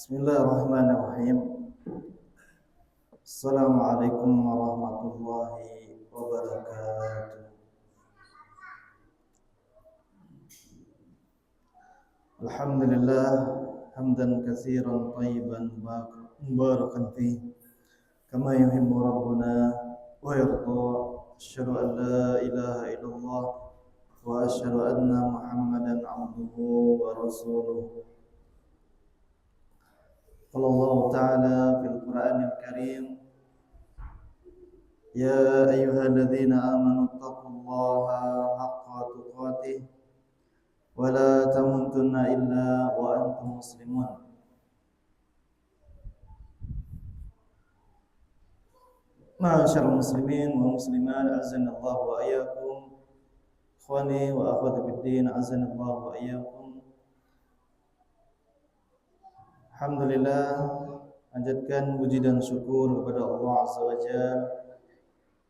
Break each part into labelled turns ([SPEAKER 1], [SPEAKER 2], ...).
[SPEAKER 1] Bismillahirrahmanirrahim. Assalamualaikum warahmatullahi wabarakatuh. Alhamdulillah hamdan katsiran thayyiban mubarakan fi kama yuhibbu rabbuna wa yarda. Asyhadu an la ilaha illallah wa asyhadu anna Muhammadan abduhu wa rasuluh. Qala Allah Ta'ala fil Qur'anil Karim, ya ayyuhalladzina amanu taqullaha haqqa tuqatih wa la tamutunna illa wa antum muslimun. Ma'asyiral muslimin wa muslimat, azanallahu wa iyyakum. Ikhwani wa akhwati fid din, azanallahu wa iyyakum. Alhamdulillah, panjatkan puji dan syukur kepada Allah Azza wa Jalla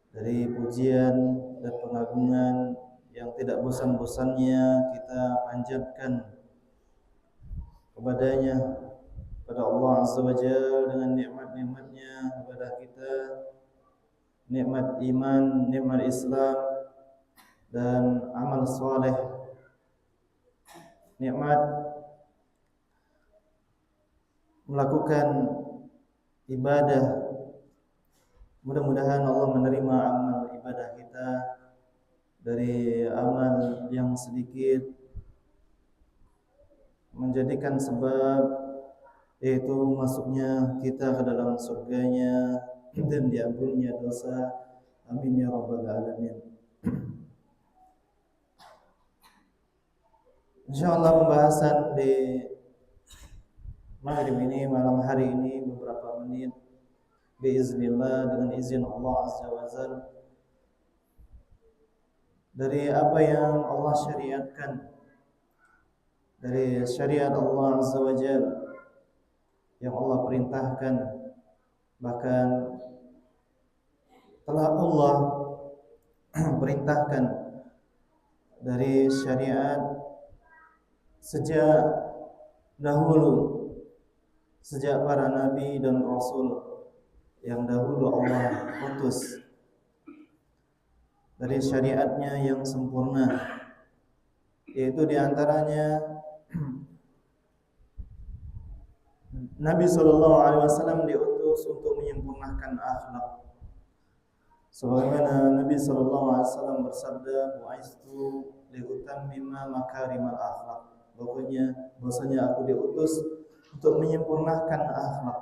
[SPEAKER 1] dari pujian dan pengagungan yang tidak bosan-bosannya kita panjatkan kepadanya, kepada Allah Azza wa Jalla dengan nikmat-nikmatnya kepada kita, nikmat iman, nikmat Islam dan amal saleh, nikmat melakukan ibadah. Mudah-mudahan Allah menerima amal ibadah kita, dari amal yang sedikit menjadikan sebab yaitu masuknya kita ke dalam surganya dan diampuninya dosa. Amin ya rabbal alamin. Insyaallah pembahasan di maghrib ini, malam hari ini, beberapa menit biiznillah, dengan izin Allah Azza wa Jalla, dari apa yang Allah syariatkan, dari syariat Allah Azza wa Jalla yang Allah perintahkan, bahkan telah Allah perintahkan dari syariat sejak dahulu, sejak para nabi dan rasul yang dahulu Allah utus. Dari syariatnya yang sempurna, yaitu diantaranya Nabi SAW diutus untuk menyempurnakan akhlak. Sebagaimana Nabi SAW bersabda, bu'aistu liutammima makarimal akhlak. Bahwasanya aku diutus untuk menyempurnakan akhlak.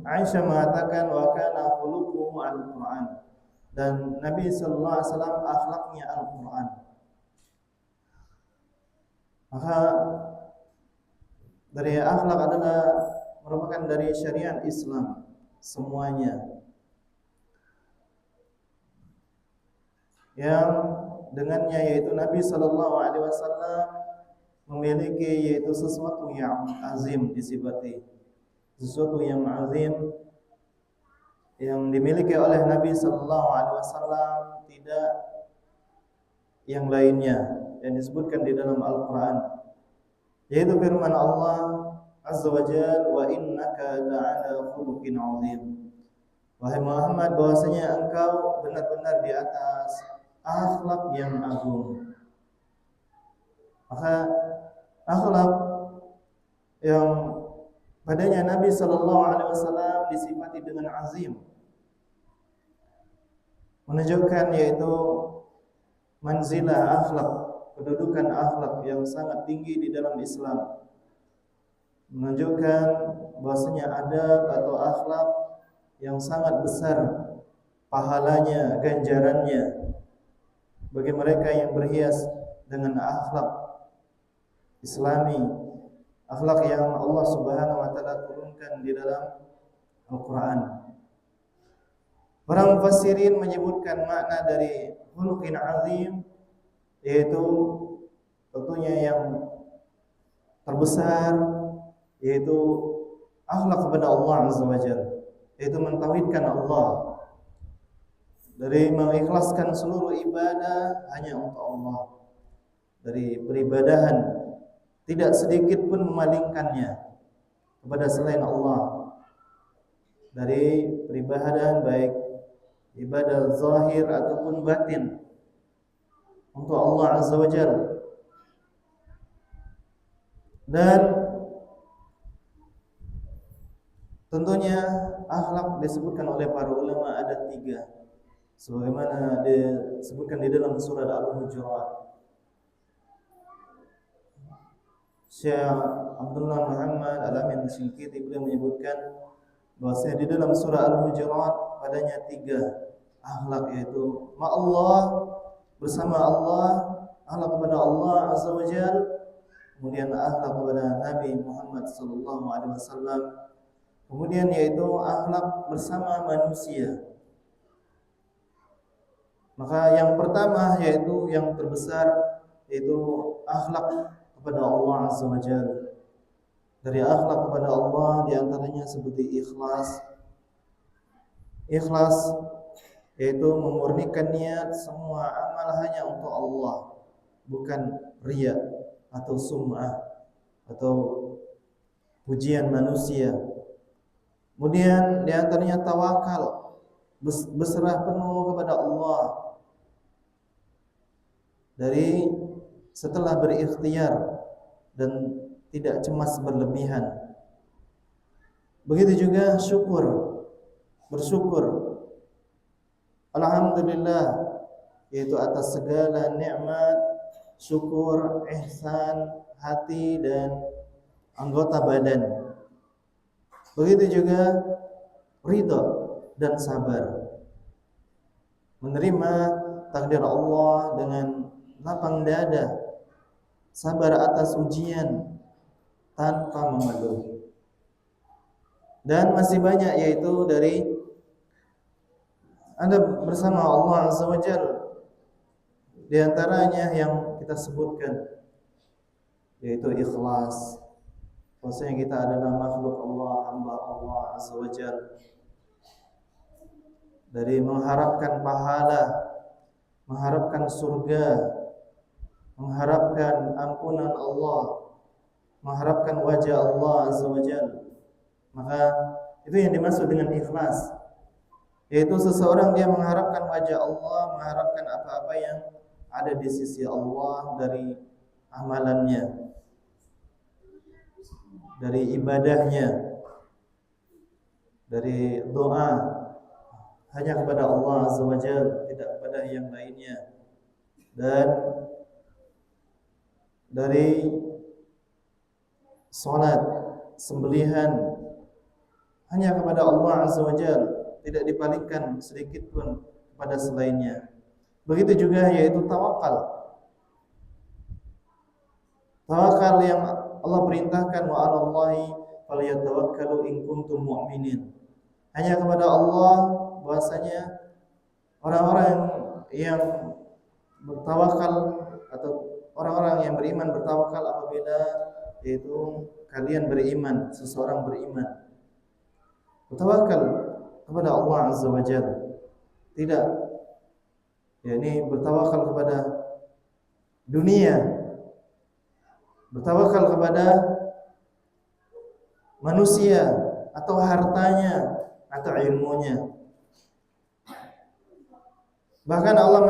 [SPEAKER 1] Aisyah mengatakan, wa kana khuluquhu al-Qur'an, dan Nabi sallallahu alaihi wasallam akhlaknya Al-Qur'an. Maka dari akhlak adalah merupakan dari syariat Islam semuanya, yang dengannya yaitu Nabi sallallahu alaihi wasallam memiliki yaitu sesuatu yang azim disifati, sesuatu yang azim yang dimiliki oleh Nabi sallallahu alaihi wasallam, tidak yang lainnya yang disebutkan di dalam Al-Qur'an, yaitu firman Allah Azza wa Jalla, wa innaka la'ala khuluqin 'azim. Wahai Muhammad, bahwasanya engkau benar-benar di atas akhlak yang agung. Maka akhlak yang padanya Nabi sallallahu alaihi wasallam disifati dengan azim, menunjukkan yaitu manzilah akhlak, kedudukan akhlak yang sangat tinggi di dalam Islam, menunjukkan bahwasanya adab atau akhlak yang sangat besar pahalanya, ganjarannya bagi mereka yang berhias dengan akhlak Islami, akhlak yang Allah Subhanahu wa taala turunkan di dalam Al-Qur'an. Para mufassirin menyebutkan makna dari khuluqin azim, yaitu tentunya yang terbesar, yaitu akhlak kepada Allah Azza wa Jalla, yaitu mentauhidkan Allah, dari mengikhlaskan seluruh ibadah hanya untuk Allah, dari peribadahan tidak sedikit pun memalingkannya kepada selain Allah dari peribadahan, baik ibadah zahir ataupun batin untuk Allah Azza wa Jalla. Dan tentunya akhlak disebutkan oleh para ulama ada 3, sebagaimana disebutkan di dalam surah Al-Hujurat. Syekh Abdullah Muhammad Al-Amin Syinqiti beliau menyebutkan bahwasanya di dalam surah Al-Hujurat padanya 3 akhlak, yaitu ma'allah, bersama Allah, akhlak kepada Allah Azza wa Jalla, kemudian akhlak kepada Nabi Muhammad sallallahu alaihi wasallam, kemudian yaitu akhlak bersama manusia. Maka yang pertama yaitu yang terbesar yaitu akhlak kepada Allah Azza wa Jalla. Dari akhlak kepada Allah diantaranya seperti ikhlas. Ikhlas yaitu memurnikan niat semua amal hanya untuk Allah, bukan riya atau sum'ah atau pujian manusia. Kemudian diantaranya tawakal, berserah penuh kepada Allah dari setelah berikhtiar dan tidak cemas berlebihan. Begitu juga syukur, bersyukur. Alhamdulillah, yaitu atas segala nikmat, syukur, ihsan, hati dan anggota badan. Begitu juga ridha dan sabar, menerima takdir Allah dengan lapang dada, sabar atas ujian tanpa mengeluh. Dan masih banyak, yaitu dari Anda bersama Allah Azza wa Jalla. Di antaranya yang kita sebutkan yaitu ikhlas. Maksudnya kita adalah makhluk Allah, hamba Allah Azza wa Jalla. Dari mengharapkan pahala, mengharapkan surga, mengharapkan ampunan Allah, mengharapkan wajah Allah Azza wa Jalla. Maka itu yang dimaksud dengan ikhlas, yaitu seseorang dia mengharapkan wajah Allah, mengharapkan apa-apa yang ada di sisi Allah dari amalannya, dari ibadahnya, dari doa, hanya kepada Allah Azza wa Jalla, tidak kepada yang lainnya. Dan dari salat, sembelihan hanya kepada Allah Azza wa Jalla, tidak dipalingkan sedikit pun kepada selainnya. Begitu juga yaitu tawakal. Tawakal yang Allah perintahkan, wa 'alallahi falyatawakkalu in kuntum mu'minin. Hanya kepada Allah, bahwasanya orang-orang yang bertawakal atau orang-orang yang beriman bertawakal apabila yaitu kalian beriman, seseorang beriman. Bertawakal kepada Allah Azza wa Jalla. Tidak, yakni bertawakal kepada dunia, bertawakal kepada manusia atau hartanya atau ilmunya. Bahkan Allah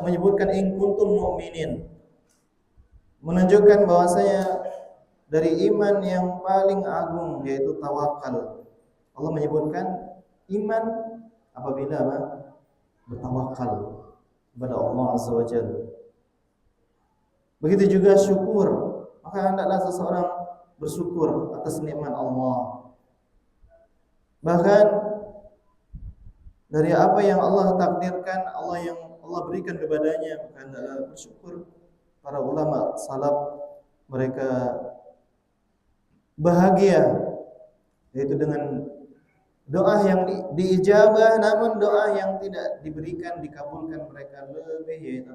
[SPEAKER 1] menyebutkan in kuntum mu'minin, menunjukkan bahwasanya dari iman yang paling agung yaitu tawakal. Allah menyebutkan iman apabila bertawakal kepada Allah Azza wa Jalla. Begitu juga syukur. Maka hendaklah seseorang bersyukur atas nikmat Allah. Bahkan dari apa yang Allah takdirkan, Allah berikan kepadanya, maka hendaklah bersyukur. Para ulama salaf mereka bahagia yaitu dengan doa yang diijabah, namun doa yang tidak diberikan, dikabulkan, mereka lebih yaitu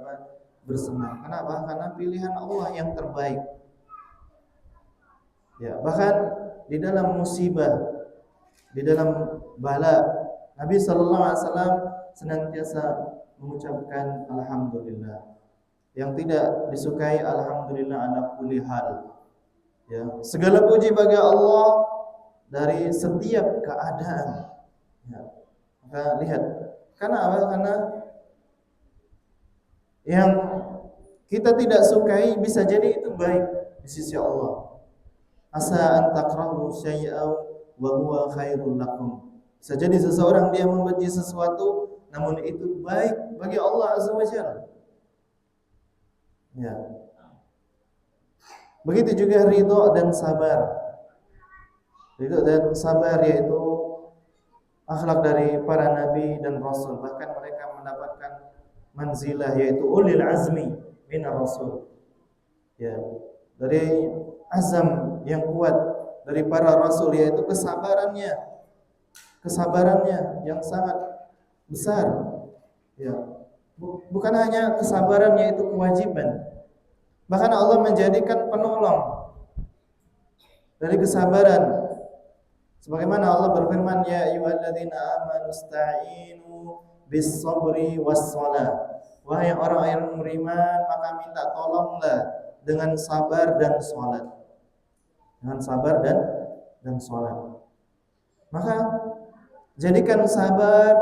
[SPEAKER 1] bersenang. Kenapa? Karena pilihan Allah yang terbaik. Ya, bahkan di dalam musibah, di dalam bala, Nabi sallallahu alaihi wasallam senantiasa mengucapkan alhamdulillah. Yang tidak disukai alhamdulillah ala kulli hal. Ya, segala puji bagi Allah dari setiap keadaan. Ya. Maka lihat, karena apa? Karena yang kita tidak sukai bisa jadi itu baik di sisi Allah. Asa an takrahu syai'aw wa huwa khairul lakum. Bisa jadi seseorang dia membenci sesuatu namun itu baik bagi Allah Azza wa Jalla. Ya. Begitu juga ridho dan sabar. Ridho dan sabar yaitu akhlak dari para nabi dan rasul, bahkan mereka mendapatkan manzilah yaitu ulil azmi minar rasul. Ya, dari azam yang kuat dari para rasul yaitu kesabarannya yang sangat besar. Ya. Bukan hanya kesabaran yaitu kewajiban. Bahkan Allah menjadikan penolong dari kesabaran. Sebagaimana Allah berfirman, ya ayyuhalladzina amanu ista'inu bis sabri was shalah. Wahai orang yang beriman, maka minta tolonglah dengan sabar dan salat. Dengan sabar dan salat. Maka jadikan sabar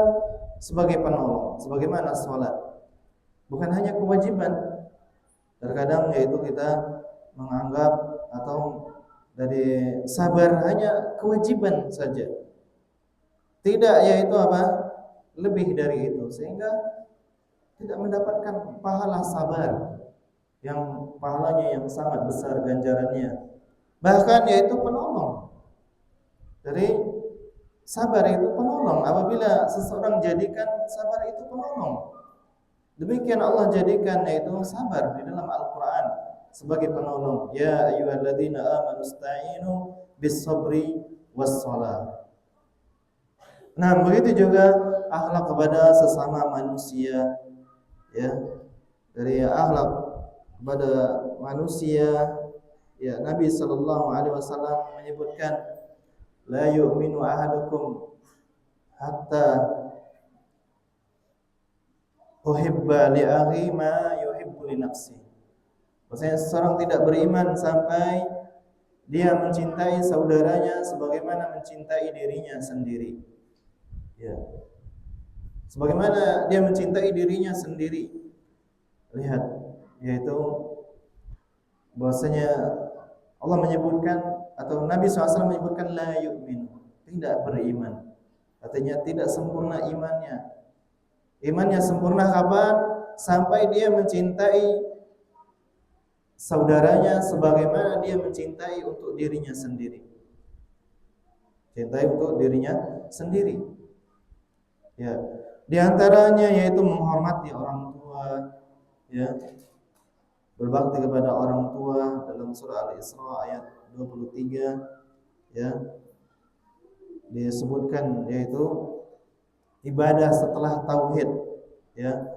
[SPEAKER 1] sebagai penolong, sebagaimana salat. Bukan hanya kewajiban. Terkadang yaitu kita menganggap atau dari sabar hanya kewajiban saja. Tidak, yaitu apa? Lebih dari itu, sehingga tidak mendapatkan pahala sabar yang pahalanya yang sangat besar ganjarannya. Bahkan yaitu penolong. Dari sabar itu penolong. Apabila seseorang jadikan sabar itu penolong. Demikian Allah jadikan yaitu sabar di dalam Al-Quran sebagai penolong. Ya ayyuhalladzina amanu ista'inu bis sabri was shalah. Nah, begitu juga akhlak kepada sesama manusia, ya. Dari akhlak kepada manusia, ya, Nabi sallallahu alaihi wasallam menyebutkan la yu'minu ahadukum hatta uhibba li akhi ma yuhibbu li nafsi. Maksudnya seseorang tidak beriman sampai dia mencintai saudaranya sebagaimana mencintai dirinya sendiri. Ya. Sebagaimana dia mencintai dirinya sendiri. Lihat, yaitu bahwasanya Allah menyebutkan atau Nabi SAW menyebutkan la yu'min, tidak beriman. Artinya tidak sempurna imannya. Imannya sempurna kapan? Sampai dia mencintai saudaranya sebagaimana dia mencintai untuk dirinya sendiri. Cintai untuk dirinya sendiri. Ya, di antaranya yaitu menghormati orang tua, ya. Berbakti kepada orang tua dalam surah Al-Isra ayat 23, ya. Disebutkan yaitu ibadah setelah tauhid, ya.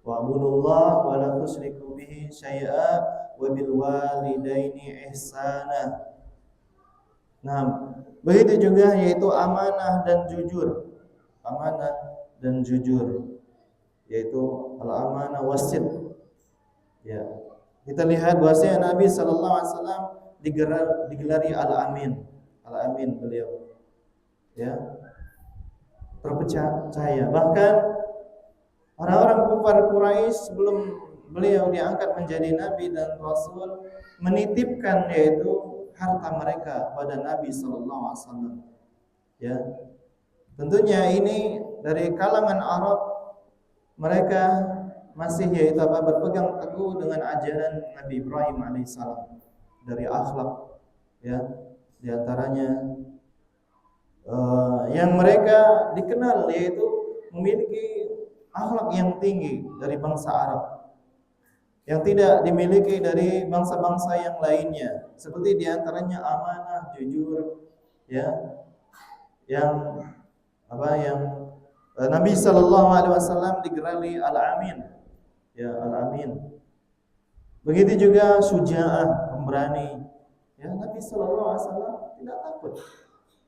[SPEAKER 1] Wa'budullah wa la tusyriku bihi syai'a wa bil walidaini ihsana. Nah, begitu juga yaitu amanah dan jujur. Amanah dan jujur, yaitu al-amanah wasid. Ya. Kita lihat bahwasanya Nabi sallallahu alaihi wasallam digelari al-amin. Al-amin beliau. Ya. Terpercaya. Bahkan orang-orang kafir Quraisy sebelum beliau diangkat menjadi nabi dan rasul menitipkan yaitu harta mereka pada Nabi sallallahu alaihi wasallam. Ya. Tentunya ini dari kalangan Arab, mereka masih yaitu apa, berpegang teguh dengan ajaran Nabi Ibrahim alaihissalam dari akhlak, ya, di antaranya yang mereka dikenal yaitu memiliki akhlak yang tinggi dari bangsa Arab yang tidak dimiliki dari bangsa-bangsa yang lainnya, seperti di antaranya amanah, jujur, ya, yang Nabi sallallahu alaihi wasallam digelari al-amin. Ya, al-amin. Begitu juga syuja'ah, pemberani. Ya, Nabi sallallahu alaihi wasallam tidak takut.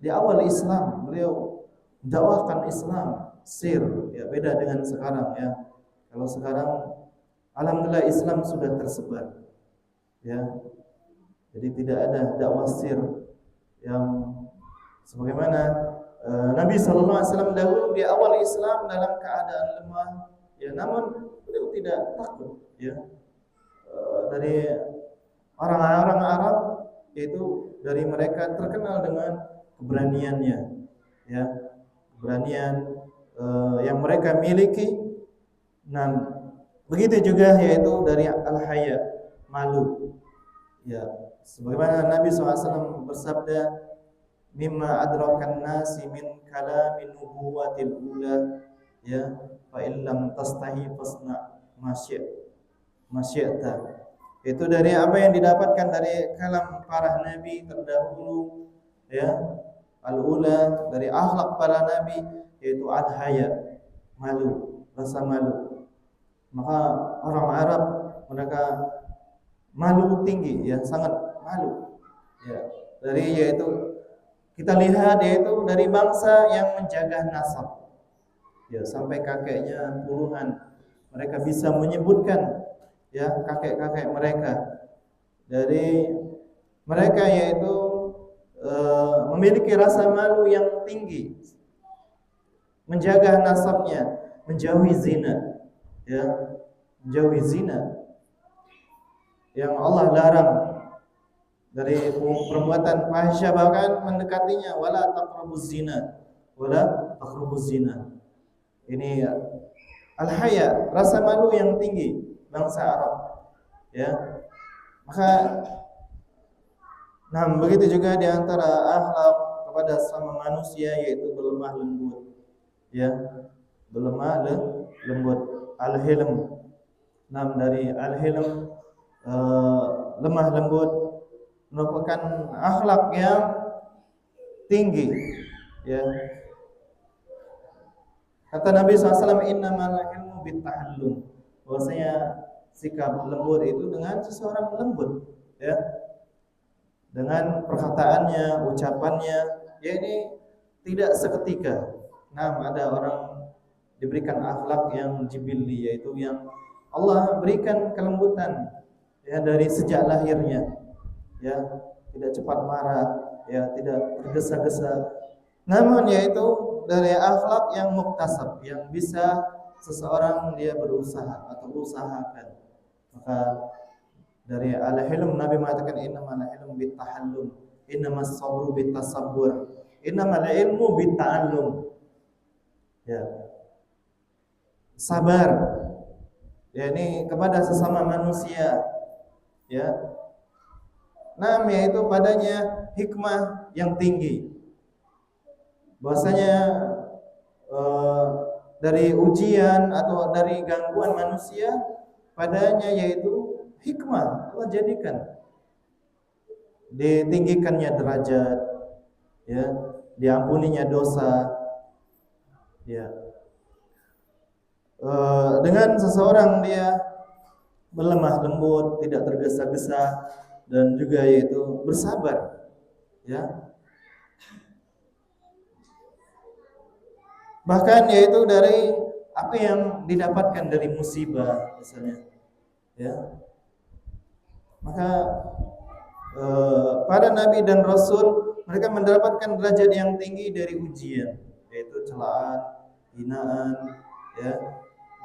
[SPEAKER 1] Di awal Islam beliau dakwahkan Islam, ya, beda dengan sekarang, ya. Kalau sekarang alhamdulillah Islam sudah tersebar. Ya. Jadi tidak ada dakwah sir yang sebagaimana Nabi sallallahu alaihi wasallam dahulu di awal Islam dalam keadaan lemah, ya namun beliau tidak takut, ya. Dari orang-orang Arab, yaitu dari mereka terkenal dengan keberaniannya, ya, keberanian yang mereka miliki. Nah, begitu juga yaitu dari al-haya, malu, ya. Sebagaimana Nabi SAW bersabda, mimma adrakan nasi min kalamin nubuwatil ula, ya, fa illam tastahi fasna masya'ta. Itu dari apa yang didapatkan dari kalam para nabi terdahulu, ya, al-ula, dari akhlak para nabi, yaitu al-haya, malu, rasa malu. Maka orang Arab mereka malu tinggi, ya, sangat malu, ya. Dari yaitu kita lihat yaitu dari bangsa yang menjaga nasab, ya, sampai kakeknya puluhan mereka bisa menyebutkan, ya, kakek-kakek mereka. Dari mereka yaitu memiliki rasa malu yang tinggi, menjaga nasabnya, menjauhi zina, ya, menjauhi zina yang Allah larang, dari perbuatan fahisyah, bahkan mendekatinya, wala taqrabuz zina, wala taqrabuz zina. Ini al-haya, rasa malu yang tinggi bangsa Arab, ya. Maka nah, begitu juga di antara akhlak kepada sama manusia, yaitu berlemah lembut, ya, berlemah lembut, al-hilm. Nah, dari al-hilm, lemah lembut, merupakan akhlak yang tinggi, ya. Kata Nabi SAW, innamal ilmu bitta'allum, bahwasanya sikap lembut itu dengan seseorang lembut, ya, dengan perkataannya, ucapannya, ya, ini tidak seketika. Nah, ada orang diberikan akhlak yang jibilli, yaitu yang Allah berikan kelembutan, ya, dari sejak lahirnya, ya, tidak cepat marah, ya, tidak tergesa-gesa. Namun yaitu dari akhlak yang muktasab, yang bisa seseorang dia berusaha atau usahakan. Maka dari al-hilm, Nabi mengatakan innamal ilmu bittahallum, innamas sabru bittasabbur, innamal ilmu bitta'allum, ya, sabar, ya, ini kepada sesama manusia, ya. Nah, yaitu padanya hikmah yang tinggi, bahwasanya dari ujian atau dari gangguan manusia, padanya yaitu hikmah Allah jadikan, ditinggikannya derajat, ya, diampuninya dosa, ya. Dengan seseorang dia berlemah lembut, tidak tergesa-gesa, dan juga yaitu bersabar, ya. Bahkan yaitu dari apa yang didapatkan dari musibah misalnya, ya. Maka para nabi dan rasul mereka mendapatkan derajat yang tinggi dari ujian, yaitu celaan, hinaan, ya,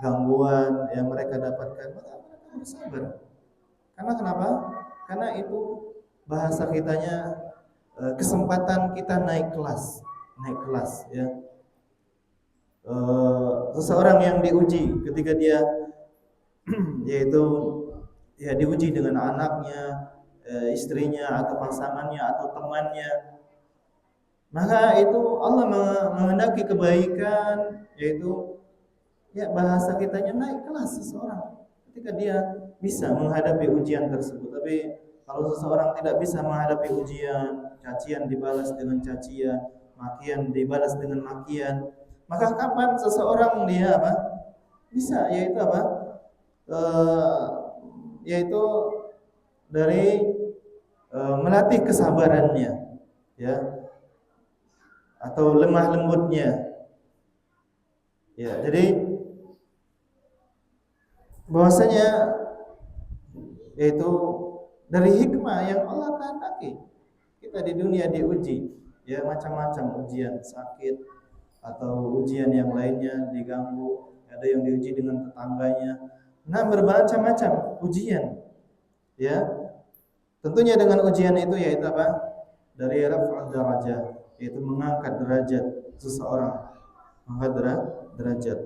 [SPEAKER 1] gangguan yang mereka dapatkan. Maka mereka bersabar. Karena kenapa? Karena itu bahasa kitanya kesempatan kita naik kelas, ya. Seseorang yang diuji ketika dia yaitu, ya, diuji dengan anaknya, istrinya atau pasangannya atau temannya, maka itu Allah menghendaki kebaikan, yaitu, ya, bahasa kitanya naik kelas seseorang ketika dia bisa menghadapi ujian tersebut. Tapi kalau seseorang tidak bisa menghadapi ujian, cacian dibalas dengan cacian, makian dibalas dengan makian, maka kapan seseorang dia apa? Bisa, yaitu apa? Yaitu dari melatih kesabarannya, ya, atau lemah lembutnya, ya. Jadi bahwasanya yaitu dari hikmah yang Allah kehendaki. Kita di dunia diuji, ya macam-macam ujian, sakit atau ujian yang lainnya, diganggu, ada yang diuji dengan tetangganya. Nah, bermacam-macam ujian, ya. Tentunya dengan ujian itu yaitu apa? Dari raf'ud darajat, yaitu mengangkat derajat seseorang, mengangkat derajat.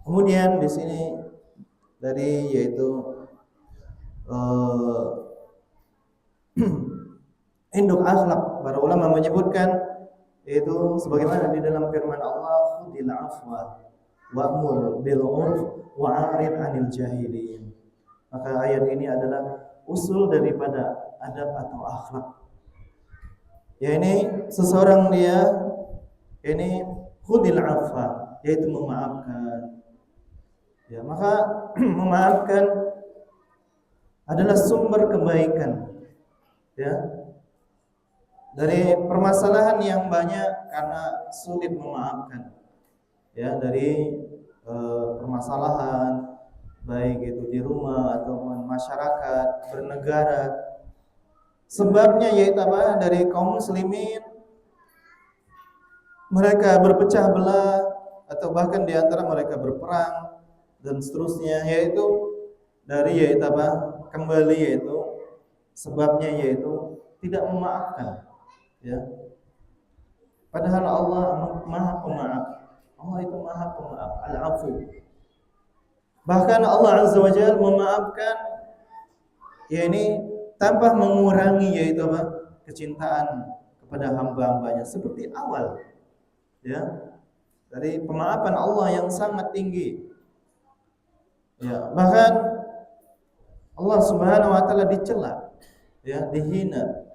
[SPEAKER 1] Kemudian di sini dari yaitu induk akhlak, para ulama menyebutkan yaitu sebagaimana di dalam firman Allah, khudil afwa wa'mur bil 'urf wa'rid 'anil jahilin. Maka ayat ini adalah usul daripada adab atau akhlak. Ya, ini seseorang dia ini khudil afwa, yaitu memaafkan. Ya, maka memaafkan adalah sumber kebaikan. Ya. Dari permasalahan yang banyak karena sulit memaafkan. Ya, dari permasalahan baik itu di rumah ataupun masyarakat, bernegara. Sebabnya yaitu apa? Dari kaum muslimin mereka berpecah belah atau bahkan di antara mereka berperang dan seterusnya, yaitu dari yaitu apa? Kembali yaitu sebabnya yaitu tidak memaafkan, ya. Padahal Allah Maha Pemaaf. Allah itu Maha Pemaaf, Al-Afu. Bahkan Allah Azza wa Jalla memaafkan yakni tanpa mengurangi yaitu apa? Kecintaan kepada hamba-hambanya seperti awal. Ya. Dari pemaafan Allah yang sangat tinggi. Ya, bahkan Allah Subhanahu wa taala dicela, ya, dihina.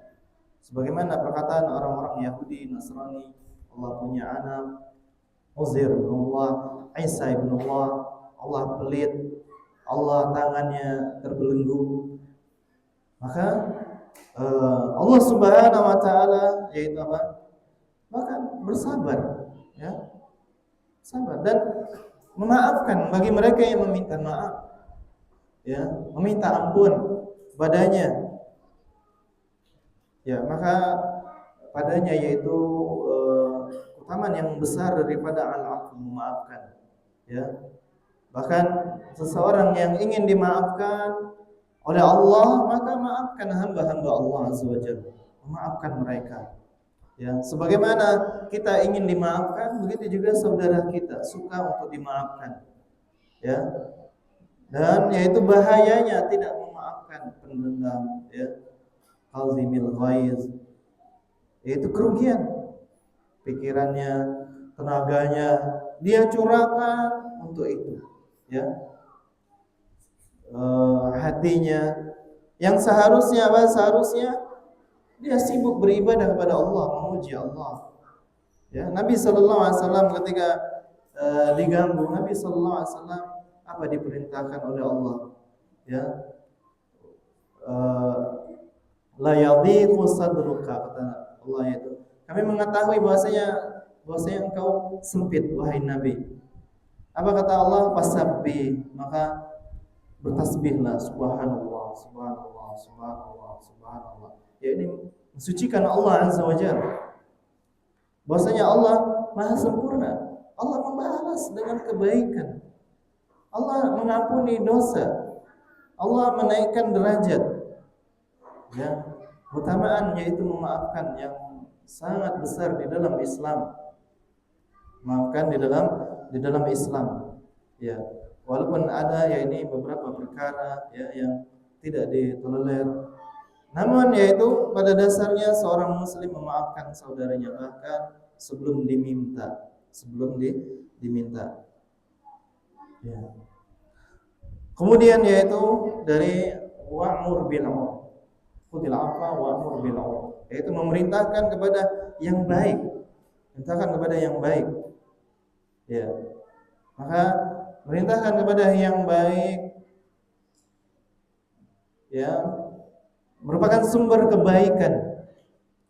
[SPEAKER 1] Sebagaimana perkataan orang-orang Yahudi, Nasrani, Allah punya anak, Uzair bin Allah, Isa bin Allah, Allah pelit, Allah tangannya terbelenggu. Maka Allah Subhanahu wa taala yaitu apa? Bahkan bersabar, ya. Sabar dan memaafkan bagi mereka yang meminta maaf, ya, meminta ampun padanya. Ya, maka padanya yaitu keutamaan yang besar daripada al-'afw, memaafkan, ya. Bahkan seseorang yang ingin dimaafkan oleh Allah, maka maafkan hamba-hamba Allah Azza wa Jalla. Memaafkan mereka. Ya, sebagaimana kita ingin dimaafkan, begitu juga saudara kita suka untuk dimaafkan. Ya. Dan yaitu bahayanya tidak memaafkan, pendendam, ya. Azimil ghaiz, yaitu kerugian pikirannya, tenaganya dia curahkan untuk itu, ya. Hatinya yang seharusnya apa? Seharusnya dia sibuk beribadah kepada Allah, memuji Allah. Ya, Nabi sallallahu alaihi wasallam ketika diganggu, Nabi sallallahu alaihi wasallam apa diperintahkan oleh Allah? Ya. La yadhiqu sadruka, kata Allah itu. Kami mengetahui bahwasanya engkau sempit wahai Nabi. Apa kata Allah? Fasabbih, maka bertasbihlah, subhanallah, subhanallah, subhanallah, subhanallah. Ya, ini mensucikan Allah Azza wa Jalla. Bahwasanya Allah Maha sempurna. Allah membalas dengan kebaikan. Allah mengampuni dosa. Allah menaikkan derajat. Ya, keutamaan yaitu memaafkan yang sangat besar di dalam Islam. Maafkan di dalam Islam. Ya, walaupun ada ya ini beberapa perkara ya yang tidak ditolerir. Namun yaitu pada dasarnya seorang muslim memaafkan saudaranya bahkan sebelum diminta, diminta. Ya. Kemudian yaitu dari wa'mur bil 'urf. Khudil 'afwa wa'mur bil 'urf, yaitu memerintahkan kepada yang baik. Perintahkan kepada yang baik. Ya. Maka merintahkan kepada yang baik ya merupakan sumber kebaikan.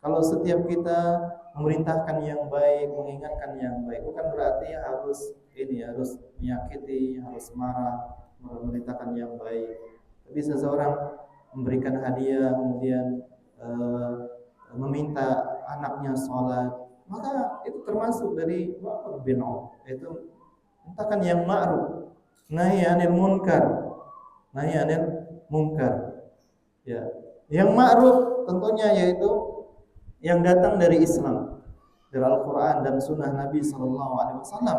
[SPEAKER 1] Kalau setiap kita memerintahkan yang baik, mengingatkan yang baik, bukan berarti harus menyakiti, harus marah, memerintahkan yang baik. Tapi seseorang memberikan hadiah, kemudian meminta anaknya sholat, maka itu termasuk dari ma'ruf bil 'urf, itu entahkan yang ma'ruf, nahi 'anil munkar, nahi 'anil munkar. Ya. Yang ma'ruf tentunya yaitu yang datang dari Islam, dari Al-Qur'an dan sunnah Nabi sallallahu alaihi wasallam.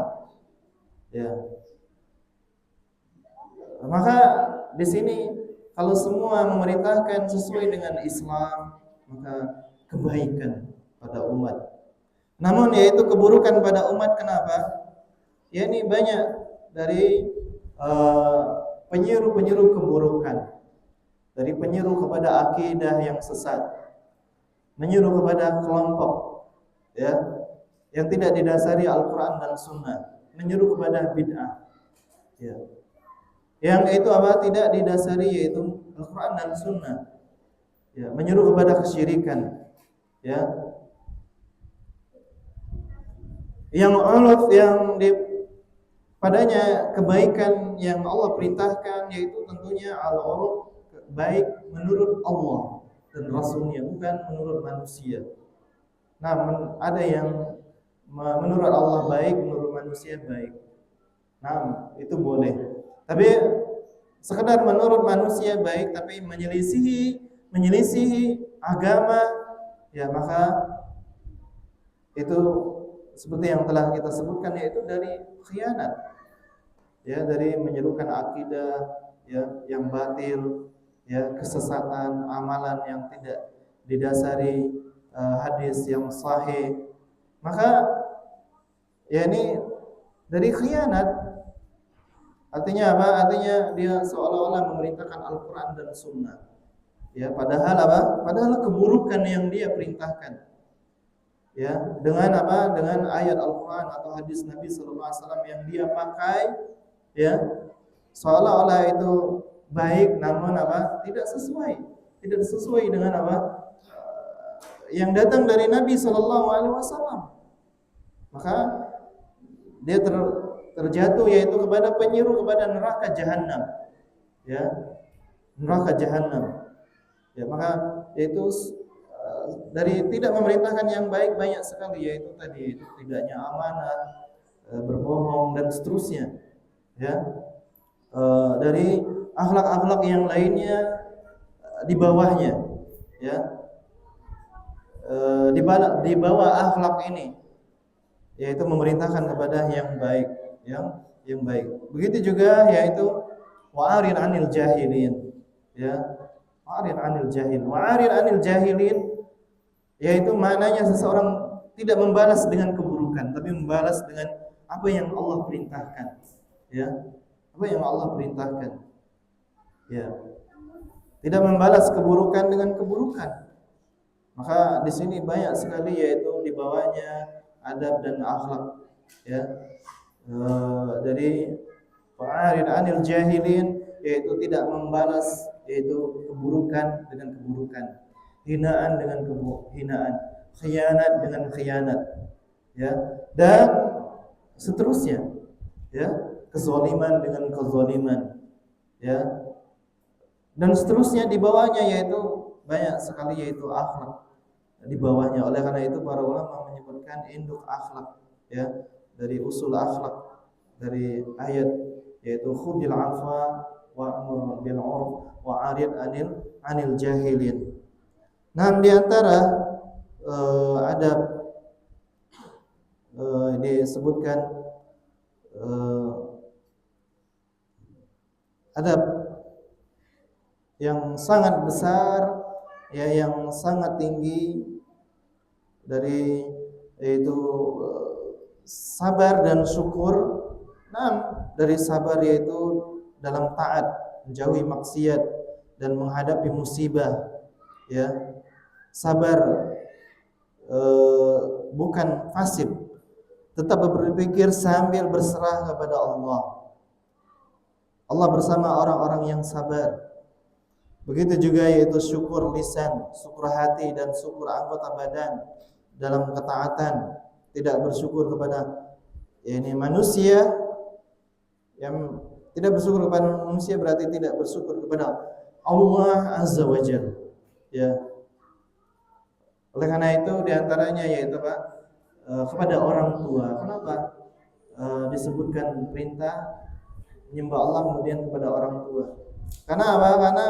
[SPEAKER 1] Ya. Maka di sini kalau semua memerintahkan sesuai dengan Islam, maka kebaikan pada umat. Namun yaitu keburukan pada umat, kenapa? Ya ini banyak dari penyeru-penyeru keburukan, dari penyeru kepada akidah yang sesat, menyeru kepada kelompok ya yang tidak didasari Al-Qur'an dan Sunnah, menyeru kepada bid'ah. Ya. Yang itu apa? Tidak didasari yaitu Al-Qur'an dan Sunnah. Ya, menyeru kepada kesyirikan. Ya. Yang uluf yang di padanya kebaikan yang Allah perintahkan yaitu tentunya al-uruf, baik menurut Allah dan Rasulnya, bukan menurut manusia. Nah, ada yang menurut Allah baik, menurut manusia baik. Nah, itu boleh. Tapi sekedar menurut manusia baik tapi menyelisihi agama, ya maka itu seperti yang telah kita sebutkan, yaitu dari khianat. Ya, dari menyerukan akidah ya yang batil, ya kesesatan, amalan yang tidak didasari hadis yang sahih. Maka ya ini dari khianat. Artinya apa? Artinya dia seolah-olah memerintahkan Al-Qur'an dan Sunnah. Ya, padahal apa? Padahal keburukan yang dia perintahkan. Ya, dengan apa? Dengan ayat Al-Qur'an atau hadis Nabi sallallahu alaihi wasallam yang dia pakai, ya, seolah-olah itu baik, namun apa? Tidak sesuai dengan apa? Yang datang dari Nabi sallallahu alaihi wasallam. Maka dia terjatuh yaitu kepada penyeru kepada neraka jahanam, ya neraka jahanam. Ya maka yaitu dari tidak memerintahkan yang baik banyak sekali, yaitu tadi itu tidaknya amanah, berbohong dan seterusnya. Ya dari akhlak-akhlak yang lainnya di bawahnya, ya di bawah akhlak ini, yaitu memerintahkan kepada yang baik. Yang baik. Begitu juga yaitu wa'arid 'anil jahilin. Ya. Wa'arid 'anil jahil. Wa'arid 'anil jahilin yaitu maknanya seseorang tidak membalas dengan keburukan, tapi membalas dengan apa yang Allah perintahkan. Ya. Apa yang Allah perintahkan. Ya. Tidak membalas keburukan dengan keburukan. Maka di sini banyak sekali yaitu di bawahnya adab dan akhlak. Ya. Dari fa'arid 'anil jahilin yaitu tidak membalas yaitu keburukan dengan keburukan, hinaan dengan hinaan, khianat dengan khianat, ya dan seterusnya, ya kezaliman dengan kezaliman, ya dan seterusnya di bawahnya, yaitu banyak sekali yaitu akhlak di bawahnya. Oleh karena itu para ulama menyebutkan induk akhlak, ya dari usul akhlak dari ayat yaitu khudil afwa wa'mur bil 'urf wa'arid 'anil jahilin. Nah, di antara adab disebutkan adab yang sangat besar, ya yang sangat tinggi dari yaitu sabar dan syukur. Nah, dari sabar yaitu dalam taat, menjauhi maksiat dan menghadapi musibah. Ya, sabar bukan fasib, tetap berpikir sambil berserah kepada Allah. Allah bersama orang-orang yang sabar. Begitu juga yaitu syukur lisan, syukur hati dan syukur anggota badan dalam ketaatan. Tidak bersyukur kepada manusia, yang tidak bersyukur kepada manusia berarti tidak bersyukur kepada Allah Azza wa Jalla. Ya. Oleh karena itu diantaranya yaitu Pak, kepada orang tua. Kenapa disebutkan perintah menyembah Allah kemudian kepada orang tua? Karena apa? Karena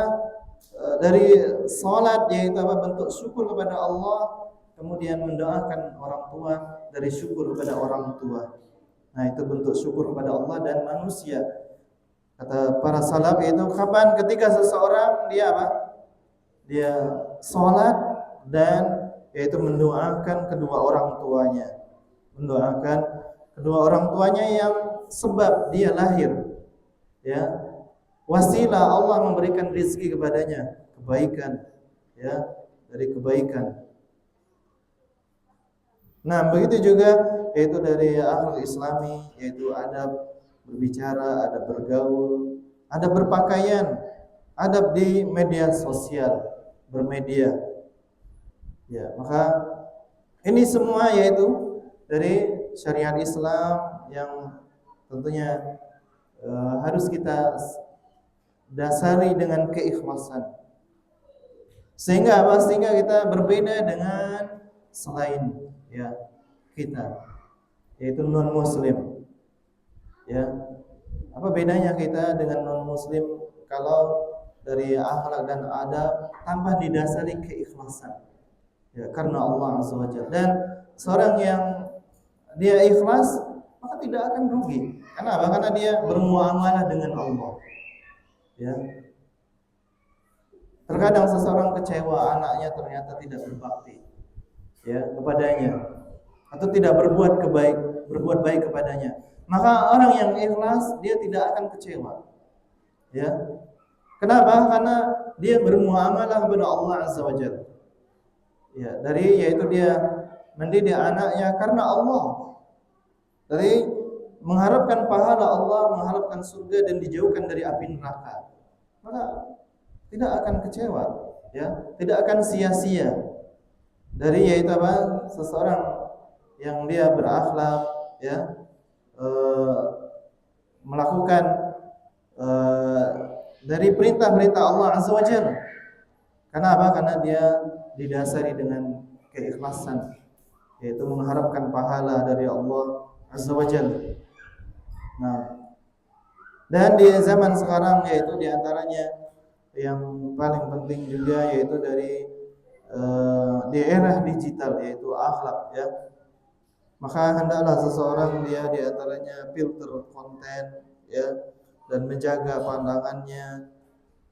[SPEAKER 1] dari salat yaitu apa, bentuk syukur kepada Allah, kemudian mendoakan orang tua dari syukur kepada orang tua. Nah, itu bentuk syukur kepada Allah dan manusia. Kata para salaf itu kapan? Ketika seseorang dia apa? Dia salat dan yaitu mendoakan kedua orang tuanya. Mendoakan kedua orang tuanya yang sebab dia lahir. Ya. Wasilah Allah memberikan rezeki kepadanya, kebaikan, ya, dari kebaikan. Nah, begitu juga yaitu dari akhlak Islami, yaitu adab berbicara, adab bergaul, adab berpakaian, adab di media sosial, bermedia. Ya, maka ini semua yaitu dari syariat Islam yang tentunya harus kita dasari dengan keikhlasan. Sehingga apa? Sehingga kita berbeda dengan selain ya kita, yaitu non muslim. Ya. Apa bedanya kita dengan non muslim kalau dari akhlak dan adab tanpa didasari keikhlasan? Ya, karena Allah Azza wa Jalla. Dan seorang yang dia ikhlas maka tidak akan rugi. Karena apa? Karena dia bermuamalah dengan Allah. Ya. Terkadang seseorang kecewa anaknya ternyata tidak berbakti ya kepadanya atau tidak berbuat baik kepadanya. Maka orang yang ikhlas dia tidak akan kecewa. Ya. Kenapa? Karena dia bermuamalah kepada Allah Azza wa Jalla. Ya, dari yaitu dia mendidik anaknya karena Allah. Dari mengharapkan pahala Allah, mengharapkan surga dan dijauhkan dari api neraka. Maka tidak akan kecewa, ya, tidak akan sia-sia. Dari yaitu apa? Seseorang yang dia berakhlak, ya, melakukan dari perintah-perintah Allah Azza wa Jalla. Karena apa? Karena dia didasari dengan keikhlasan, yaitu mengharapkan pahala dari Allah Azza wa Jalla. Nah, dan di zaman sekarang yaitu diantaranya yang paling penting juga yaitu dari di era digital yaitu akhlak ya. Maka hendaklah seseorang dia diantaranya filter konten ya dan menjaga pandangannya,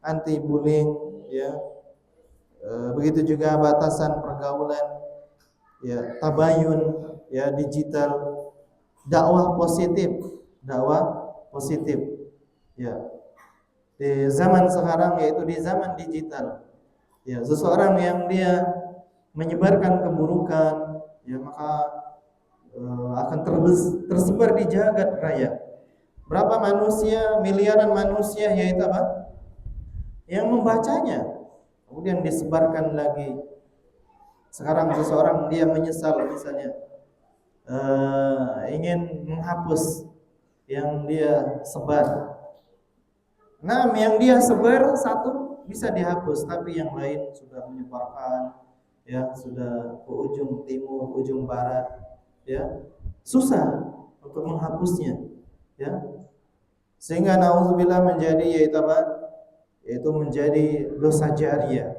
[SPEAKER 1] anti bullying ya. Begitu juga batasan pergaulan ya, tabayun ya, digital, dakwah positif ya. Di zaman sekarang yaitu di zaman digital ya, seseorang yang dia menyebarkan keburukan ya maka akan tersebar di jagat raya. Berapa manusia, miliaran manusia yaitu apa? Yang membacanya kemudian disebarkan lagi. Sekarang seseorang dia menyesal misalnya ingin menghapus yang dia sebar. Nah, yang dia sebar satu bisa dihapus, tapi yang lain sudah menyebarkan, ya sudah ke ujung timur, ujung barat, ya susah untuk menghapusnya, ya sehingga nauzubillah menjadi yaitu apa? Yaitu menjadi dosa jariah.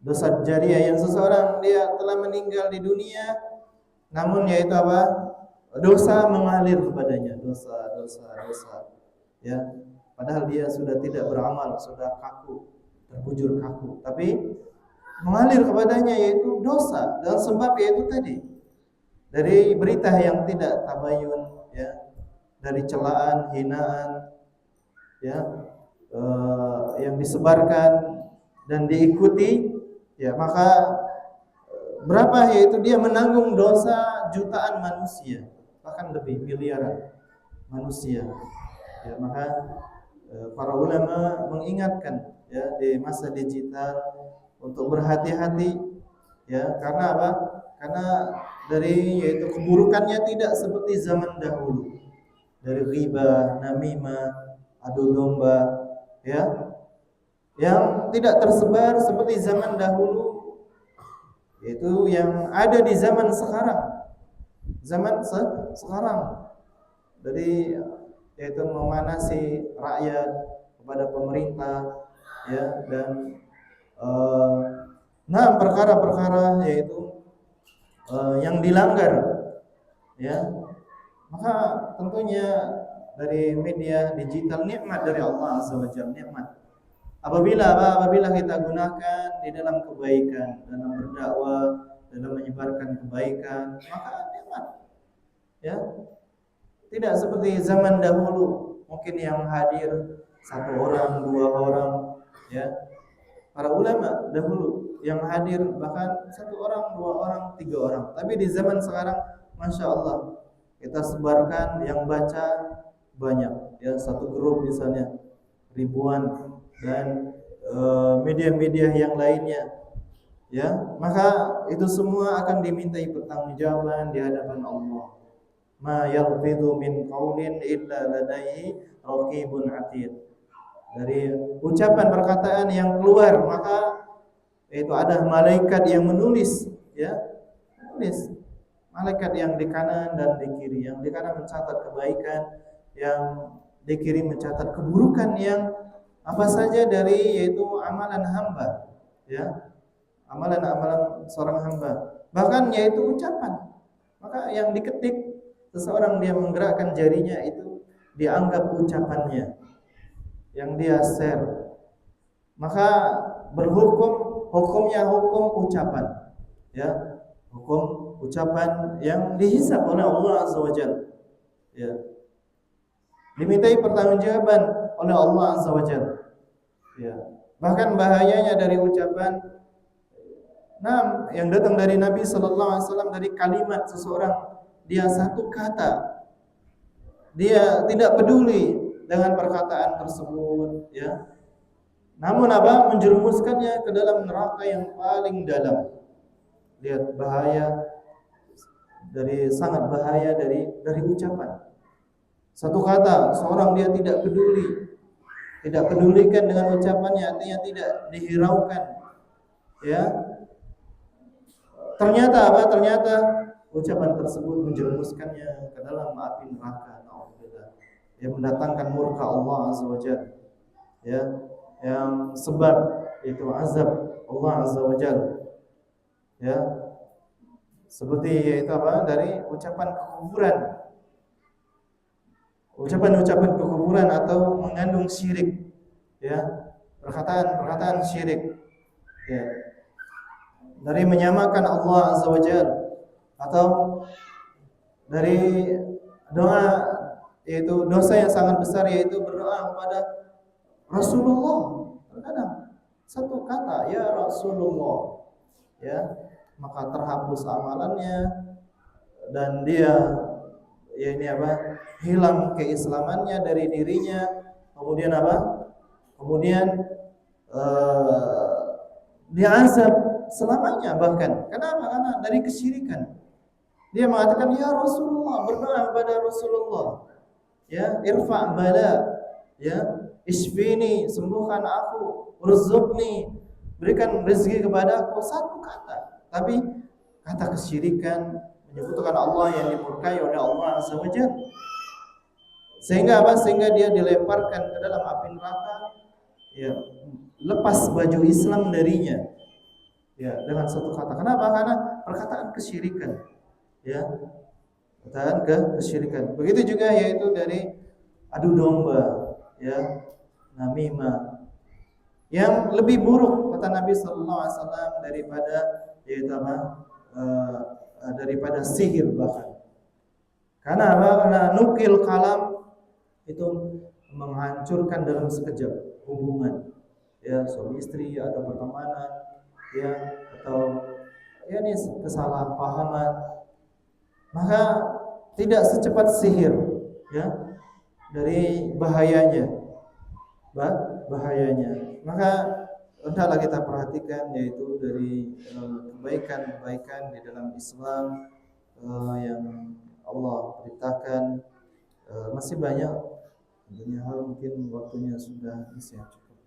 [SPEAKER 1] Dosa jariah yang seseorang dia telah meninggal di dunia, namun yaitu apa? Dosa mengalir kepadanya, dosa, ya. Padahal dia sudah tidak beramal, sudah kaku, terbujur kaku. Tapi mengalir kepadanya yaitu dosa dan sebab yaitu tadi dari berita yang tidak tabayun, ya, dari celaan, hinaan, ya, yang disebarkan dan diikuti, ya maka berapa yaitu dia menanggung dosa jutaan manusia, bahkan lebih miliaran manusia. Ya, maka para ulama mengingatkan ya di masa digital untuk berhati-hati ya, karena apa? Karena dari yaitu keburukannya tidak seperti zaman dahulu. Dari riba, namimah, adu domba ya. yang tidak tersebar seperti zaman dahulu, yaitu yang ada di zaman sekarang. Sekarang dari yaitu memanasi rakyat kepada pemerintah, ya, dan eh, nah perkara-perkara yaitu yang dilanggar, ya, maka tentunya dari media digital nikmat dari Allah Azza wa Jalla, nikmat. Apabila kita gunakan di dalam kebaikan, dalam berdakwah, dalam menyebarkan kebaikan, maka nikmat. Ya, tidak seperti zaman dahulu, mungkin yang hadir satu orang, dua orang, ya. Para ulama dahulu yang hadir bahkan satu orang, dua orang, tiga orang. Tapi di zaman sekarang, masya Allah, kita sebarkan yang baca banyak, ya, satu grup misalnya ribuan, dan media-media yang lainnya, ya, maka itu semua akan dimintai pertanggungjawaban di hadapan Allah. Ma yalfidhu min qaulin illa ladaihi raqibun atid. Dari ucapan perkataan yang keluar, maka itu ada malaikat yang menulis, ya, menulis. Malaikat yang di kanan dan di kiri. Yang di kanan mencatat kebaikan, yang di kiri mencatat keburukan yang apa saja dari yaitu amalan hamba, ya, amalan-amalan seorang hamba. Bahkan yaitu ucapan. Maka yang diketik seseorang, dia menggerakkan jarinya, itu dianggap ucapannya yang dia share. Maka hukumnya hukum ucapan, ya, hukum ucapan yang dihisab oleh Allah Azza wa Jalla, ya, dimintai pertanggungjawaban oleh Allah Azza wa Jalla, ya. Bahkan bahayanya dari ucapan yang datang dari Nabi sallallahu alaihi wasallam, dari kalimat seseorang, dia satu kata, dia tidak peduli dengan perkataan tersebut, ya, namun apa, menjerumuskannya ke dalam neraka yang paling dalam. Lihat bahaya, sangat bahaya dari ucapan. Satu kata, seorang dia tidak pedulikan dengan ucapannya, artinya tidak dihiraukan, ya. Ternyata apa? Ternyata ucapan tersebut menjerumuskannya ke dalam api neraka. Alhamdulillah. Yang mendatangkan murka Allah Azza wa Jalla, ya, yang sebab itu azab Allah Azza wa Jalla, ya, seperti yaitu apa, dari ucapan kekufuran, ucapan kekufuran atau mengandung syirik, ya, perkataan syirik, ya, dari menyamakan Allah Azza wa Jalla, atau dari doa, yaitu dosa yang sangat besar, yaitu berdoa kepada Rasulullah. Terkadang satu kata, ya Rasulullah, ya, maka terhapus amalannya, dan dia, ya, ini apa, hilang keislamannya dari dirinya. Kemudian apa? Kemudian dia azab selamanya bahkan. Kenapa? Karena dari kesyirikan. Dia mengatakan, ya Rasulullah, berdoa kepada Rasulullah, ya, irfa' bala, ya, isfini, sembuhkan aku, urzuqni, berikan rezeki kepada aku. Satu kata, tapi kata kesyirikan, menyebutkan Allah yang dimurkai oleh Allah Azza wa Jalla. Sehingga apa? Sehingga dia dilemparkan ke dalam api neraka, ya, lepas baju Islam darinya, ya, dengan satu kata. Kenapa? Karena perkataan kesyirikan, ya, perkataan kesyirikan. Begitu juga yaitu dari adu domba, ya, namimah, yang lebih buruk kata Nabi sallallahu alaihi wasallam daripada yaitu apa? Daripada sihir bahkan. Karena apa? Karena nukil kalam itu menghancurkan dalam sekejap hubungan, ya, suami istri atau pertemanan, ya, atau, ya, ini kesalahpahaman. Maka tidak secepat sihir, ya, dari bahayanya, maka hendaklah kita perhatikan, yaitu dari kebaikan-kebaikan di dalam Islam yang Allah perintahkan. Masih banyak tentunya hal, mungkin waktunya sudah bisa cukup.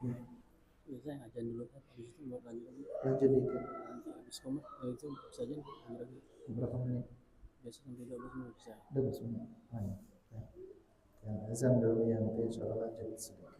[SPEAKER 2] Biasanya ngajain dulu kan, habis itu mau lanjut lagi.
[SPEAKER 1] Lanjut dikit.
[SPEAKER 2] Nanti habis komat, itu bisa aja lanjut lagi.
[SPEAKER 1] Berapa menit?
[SPEAKER 2] Biasa sampai 12 menit bisa.
[SPEAKER 1] 12 menit. Ya. Yang azan dulu yang nanti insyaallah lanjut sedikit.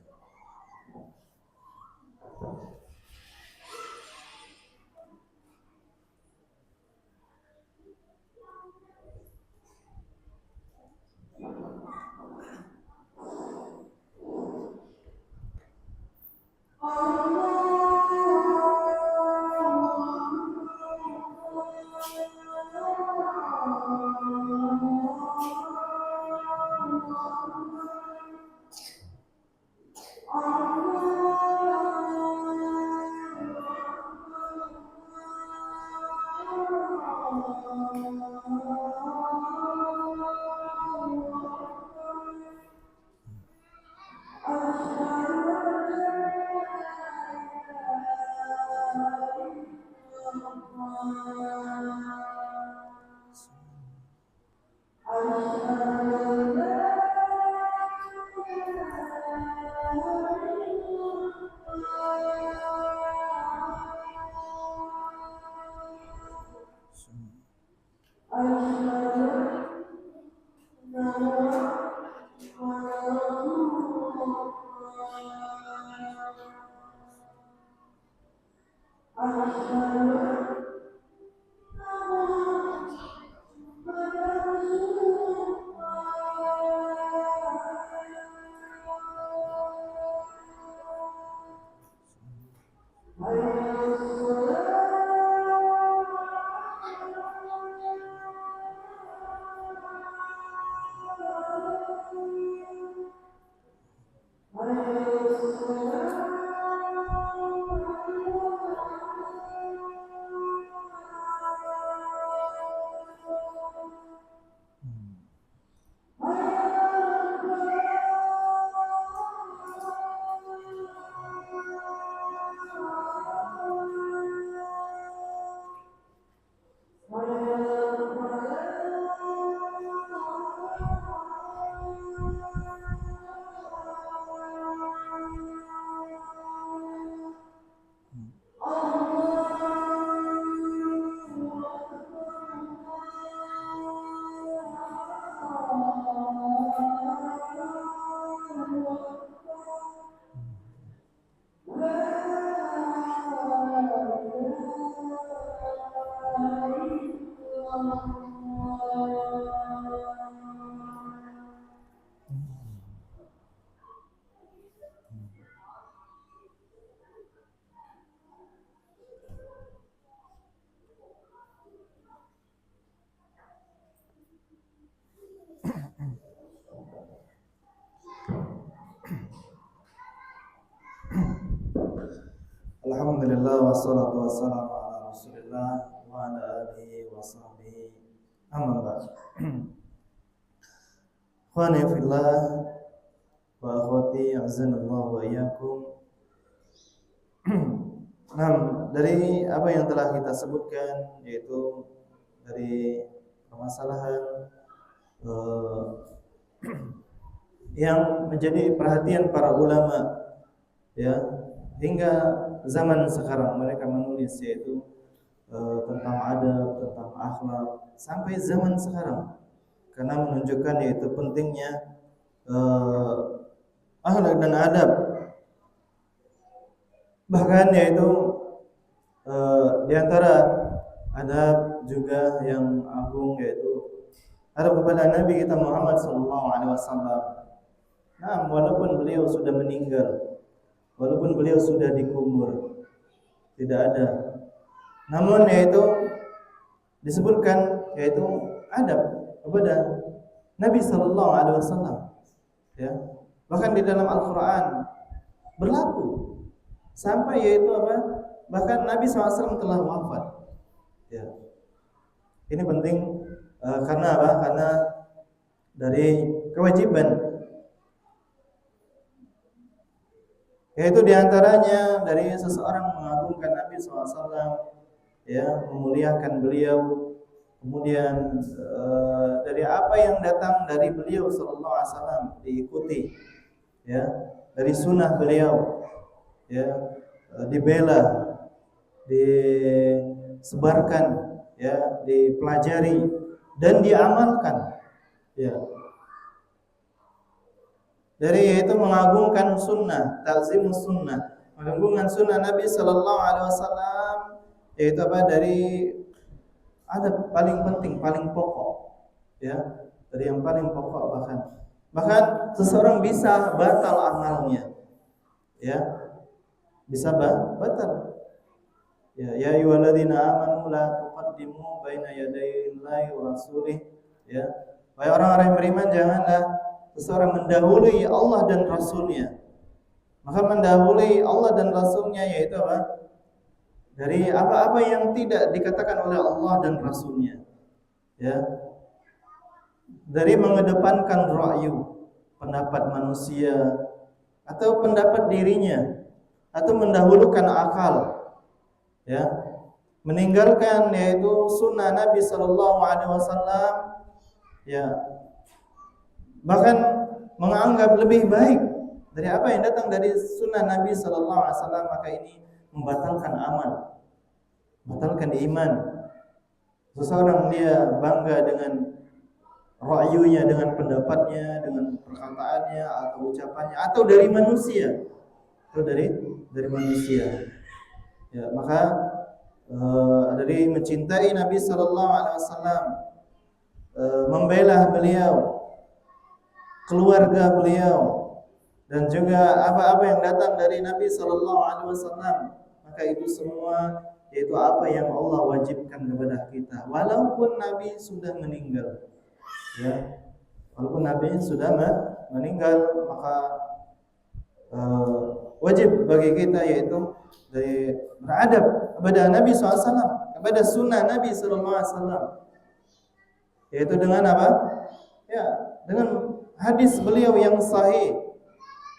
[SPEAKER 1] Alhamdulillah wassalatu wassalamu ala Rasulillah wa ala alihi wa sahbihi amma ba'd. Khawani fillah wa akhwati azanallahu wa iyyakum. Nah, dari apa yang telah kita sebutkan, yaitu dari permasalahan yang menjadi perhatian para ulama, ya, hingga zaman sekarang mereka menulis, yaitu tentang adab, tentang akhlak, sampai zaman sekarang, karena menunjukkan yaitu pentingnya akhlak dan adab. Bahkan yaitu di antara adab juga yang agung, yaitu adab kepada Nabi kita Muhammad SAW. Nah, walaupun beliau sudah meninggal, walaupun beliau sudah dikubur, tidak ada, namun yaitu disebutkan yaitu adab kepada Nabi SAW, ya. Bahkan di dalam Al-Quran berlaku sampai yaitu apa? Bahkan Nabi SAW telah wafat. Ya. Ini penting karena apa? Karena dari kewajiban, yaitu diantaranya dari seseorang mengagungkan Nabi SAW, ya, memuliakan beliau, kemudian dari apa yang datang dari beliau SAW diikuti, ya, dari sunnah beliau. ya, dibela, disebarkan, ya, dipelajari dan diamalkan, ya. Dari yaitu mengagungkan sunnah, takzimus sunnah, mengagungkan sunnah Nabi Sallallahu Alaihi Wasallam, yaitu apa? Dari adab paling penting, paling pokok, ya, dari yang paling pokok bahkan seseorang bisa batal amalnya, ya, bisa batal. Ya ayyuhalladzina amanu la tuqaddimu baina yaday Allahi wa rasulih, ya. Wahai orang-orang yang beriman, janganlah seseorang mendahului Allah dan Rasulnya. Maka mendahului Allah dan Rasulnya yaitu apa? Dari apa-apa yang tidak dikatakan oleh Allah dan Rasulnya, ya. Dari mengedepankan ra'yu, pendapat manusia atau pendapat dirinya, atau mendahulukan akal, ya, meninggalkan yaitu sunnah Nabi Sallallahu Alaihi Wasallam, ya, bahkan menganggap lebih baik dari apa yang datang dari sunnah Nabi Sallallahu Alaihi Wasallam, maka ini membatalkan amal, membatalkan iman. Seseorang dia bangga dengan ra'yunya, dengan pendapatnya, dengan perkataannya atau ucapannya, atau dari manusia, atau dari manusia, ya, maka dari mencintai Nabi Sallallahu Alaihi Wasallam, membela beliau, keluarga beliau, dan juga apa-apa yang datang dari Nabi Sallallahu Alaihi Wasallam, maka itu semua yaitu apa yang Allah wajibkan kepada kita, walaupun Nabi sudah meninggal, ya, walaupun Nabi sudah meninggal, maka wajib bagi kita yaitu dari beradab kepada Nabi SAW, kepada sunnah Nabi SAW, yaitu dengan apa? Ya, dengan hadis beliau yang sahih.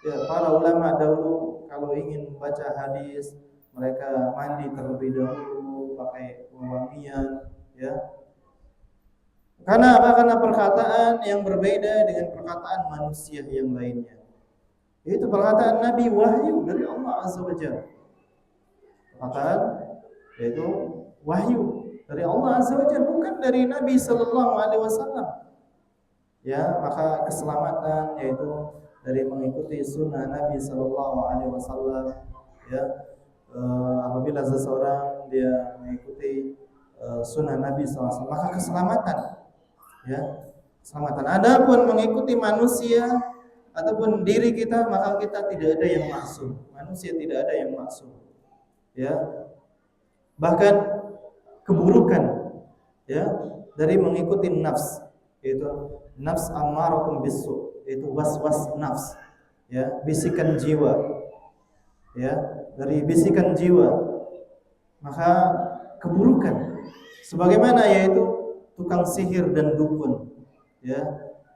[SPEAKER 1] Ya, para ulama dahulu kalau ingin baca hadis, mereka mandi terlebih dahulu pakai wangian, ya. Karena apa? Karena perkataan yang berbeda dengan perkataan manusia yang lainnya. Itu perkataan Nabi, wahyu dari Allah Azza wa Jalla. Perkataan yaitu wahyu dari Allah Azza wa Jalla, bukan dari Nabi Sallallahu Alaihi Wasallam. Ya, maka keselamatan yaitu dari mengikuti sunnah Nabi Sallallahu Alaihi Wasallam. Ya, apabila seseorang dia mengikuti sunnah Nabi SAW, maka keselamatan, ya, keselamatan. Adapun mengikuti manusia ataupun diri kita, maka kita tidak ada yang maksum. Manusia tidak ada yang maksum, ya. Bahkan keburukan, ya, dari mengikuti nafs, yaitu nafs ammaratun bisu, yaitu was-was nafs, ya, bisikan jiwa, ya, dari bisikan jiwa, maka keburukan sebagaimana yaitu tukang sihir dan dukun, ya,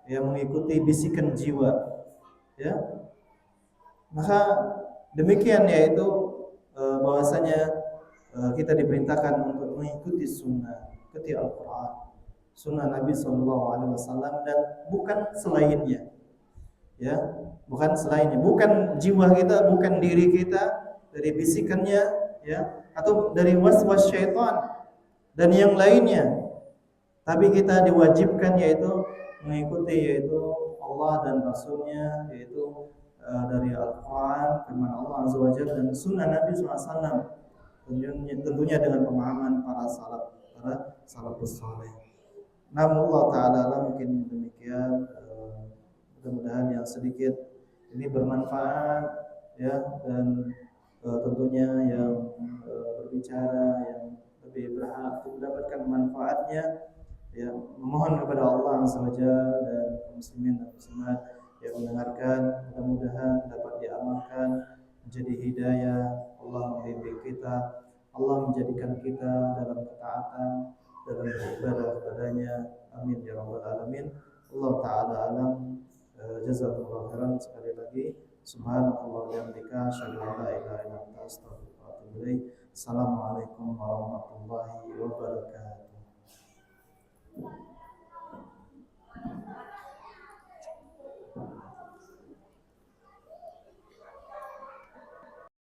[SPEAKER 1] yang mengikuti bisikan jiwa, ya, maka demikian yaitu bahwasanya kita diperintahkan untuk mengikuti sunnah, mengikuti Al-Quran, sunnah Nabi Sallallahu Alaihi Wasallam, dan bukan selainnya, ya, bukan selainnya, bukan jiwa kita, bukan diri kita dari bisikannya, ya, atau dari was-was syaitan dan yang lainnya, tapi kita diwajibkan yaitu mengikuti yaitu Allah dan Rasulnya, yaitu dari Al-Quran, firman Allah Azza wa Jalla, dan sunnah Nabi SAW, tentunya dengan pemahaman para salafus saleh. Namun Allah Ta'ala mungkin demikian. Mudah-mudahan yang sedikit ini bermanfaat, ya, dan tentunya yang berbicara yang lebih berhak untuk mendapatkan manfaatnya, ya, memohon kepada Allah Azza wa Jalla dan muslimin dan muslimat yang mendengarkan, mudah-mudahan dapat diamalkan, menjadi hidayah. Allah membimbing kita, Allah menjadikan kita dalam ketaatan, dalam beribadah kepadanya. Amin ya rabbal alamin. Allah Ta'ala alam. Jazakumullah khairan. Sekali lagi, subhanallah wa bihamdika, asyhadu an la ilaha illa anta, astaghfiruka wa atubu ilaik. Assalamualaikum warahmatullahi wabarakatuh.